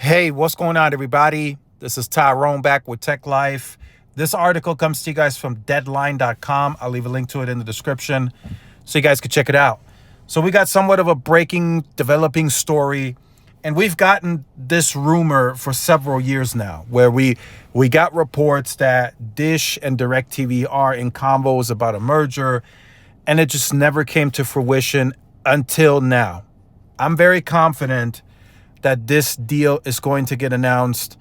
Hey, what's going on, everybody? This is Tyrone back with Tech Life. This article comes to you guys from deadline.com. I'll leave a link to it in the description so you guys can check it out. So we got somewhat of a developing story, and we've gotten this rumor for several years now, where we got reports that Dish and DirecTV are in convos about a merger, and it just never came to fruition until now. I'm very confident that this deal is going to get announced.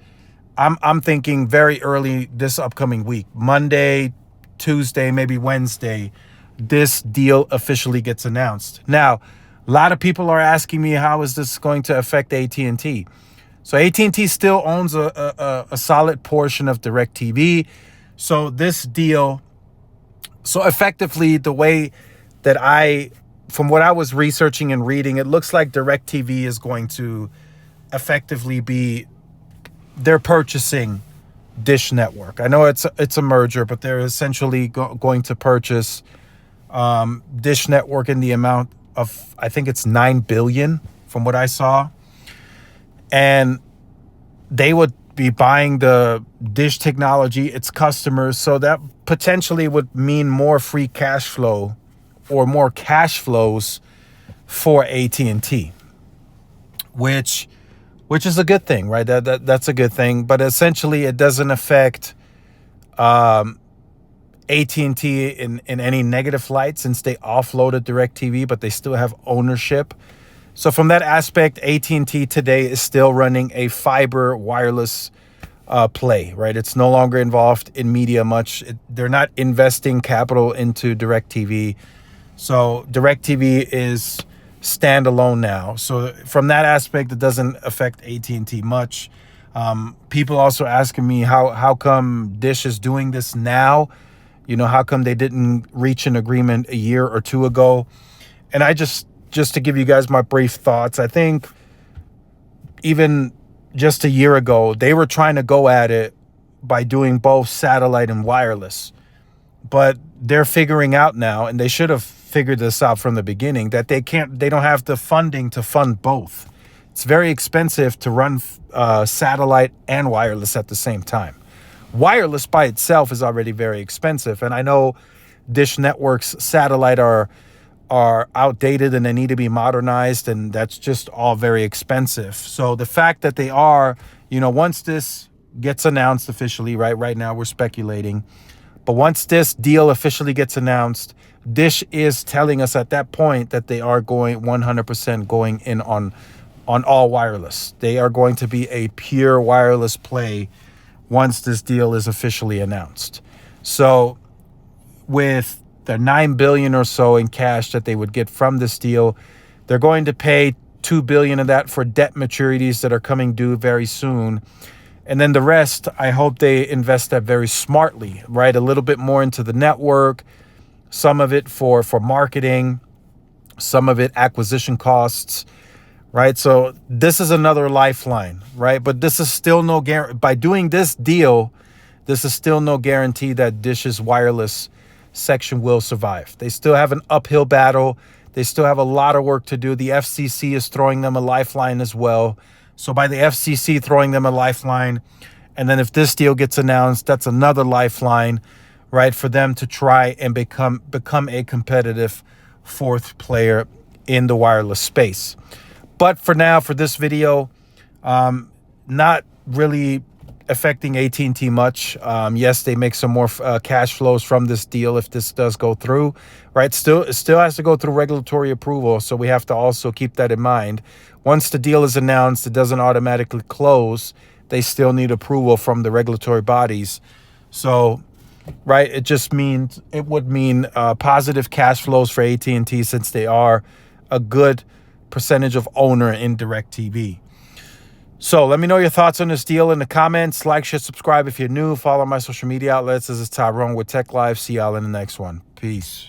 I'm thinking very early this upcoming week, Monday, Tuesday, maybe Wednesday, this deal officially gets announced. Now, a lot of people are asking me, how is this going to affect AT&T? So AT&T still owns a solid portion of DirecTV. So this deal, so effectively the way that from what I was researching and reading, it looks like DirecTV is going to effectively they're purchasing Dish Network. I know it's a merger, but they're essentially going to purchase Dish Network in the amount of, I think it's $9 billion from what I saw. And they would be buying the Dish technology, its customers. So that potentially would mean more free cash flow or more cash flows for AT&T, which is a good thing, right? That's a good thing. But essentially, it doesn't affect AT&T in any negative light, since they offloaded DirecTV, but they still have ownership. So from that aspect, AT&T today is still running a fiber wireless play, right? It's no longer involved in media much. They're not investing capital into DirecTV. So DirecTV is standalone now. So from that aspect, it doesn't affect AT&T much. People also asking me how come Dish is doing this now? You know, how come they didn't reach an agreement a year or two ago? And I just to give you guys my brief thoughts, I think even just a year ago, they were trying to go at it by doing both satellite and wireless. But they're figuring out now, and they should have figured this out from the beginning, that they don't have the funding to fund both. It's very expensive to run satellite and wireless at the same time. Wireless by itself is already very expensive, and I know Dish Network's satellite are outdated and they need to be modernized, and that's just all very expensive. So the fact that they are, once this gets announced officially, right now we're speculating, but once this deal officially gets announced, Dish is telling us at that point that they are going 100% going in on all wireless. They are going to be a pure wireless play once this deal is officially announced. So with the $9 billion or so in cash that they would get from this deal, they're going to pay $2 billion of that for debt maturities that are coming due very soon. And then the rest, I hope they invest that very smartly, right? A little bit more into the network, some of it for marketing, some of it acquisition costs, right? So this is another lifeline, right? But this is still no guarantee. By doing this deal, this is still no guarantee that Dish's wireless section will survive. They still have an uphill battle. They still have a lot of work to do. The FCC is throwing them a lifeline as well. So by the FCC throwing them a lifeline, and then if this deal gets announced, that's another lifeline, right, for them to try and become a competitive fourth player in the wireless space. But for now, for this video, not really affecting AT&T much. Yes, they make some more cash flows from this deal if this does go through, right? It still has to go through regulatory approval, so we have to also keep that in mind. Once the deal is announced, it doesn't automatically close. They still need approval from the regulatory bodies. So, right, it would mean positive cash flows for AT&T, since they are a good percentage of owner in DirecTV. So let me know your thoughts on this deal in the comments. Like, share, subscribe if you're new. Follow my social media outlets. This is Tyrone with Tech Live. See y'all in the next one. Peace.